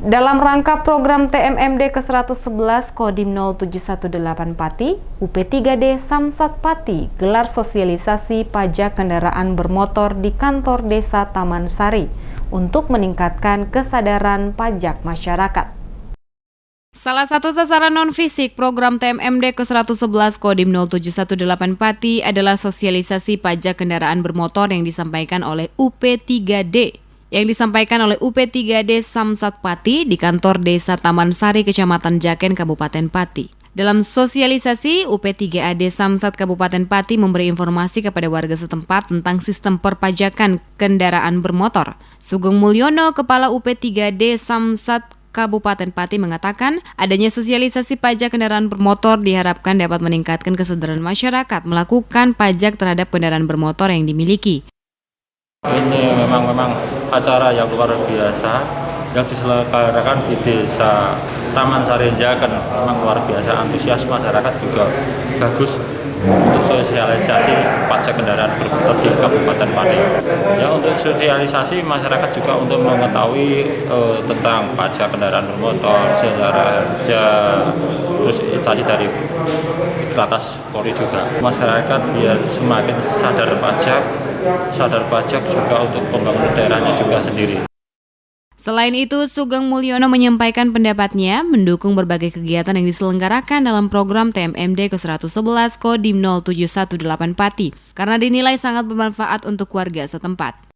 Dalam rangka program TMMD ke-111 Kodim 0718 Pati, UP3D Samsat Pati gelar sosialisasi pajak kendaraan bermotor di kantor Desa Taman Sari untuk meningkatkan kesadaran pajak masyarakat. Salah satu sasaran non-fisik program TMMD ke-111 Kodim 0718 Pati adalah sosialisasi pajak kendaraan bermotor yang disampaikan oleh UP3D. Yang disampaikan oleh UP3D Samsat Pati di kantor Desa Taman Sari, Kecamatan Jaken, Kabupaten Pati. Dalam sosialisasi, UP3D Samsat Kabupaten Pati memberi informasi kepada warga setempat tentang sistem perpajakan kendaraan bermotor. Sugeng Mulyono, Kepala UP3D Samsat Kabupaten Pati mengatakan, adanya sosialisasi pajak kendaraan bermotor diharapkan dapat meningkatkan kesadaran masyarakat melakukan pajak terhadap kendaraan bermotor yang dimiliki. Ini memang acara yang luar biasa yang diselenggarakan di Desa Taman Sari Jaken. Memang luar biasa, antusias masyarakat juga bagus untuk sosialisasi pajak kendaraan bermotor di Kabupaten Pati. Ya, untuk sosialisasi masyarakat juga untuk mengetahui tentang pajak kendaraan bermotor, sejarah, terus instansi dari atas Polri juga. Masyarakat biar semakin sadar pajak juga untuk pembangunan daerahnya juga sendiri. Selain itu, Sugeng Mulyono menyampaikan pendapatnya mendukung berbagai kegiatan yang diselenggarakan dalam program TMMD ke-111 Kodim 0718 Pati karena dinilai sangat bermanfaat untuk warga setempat.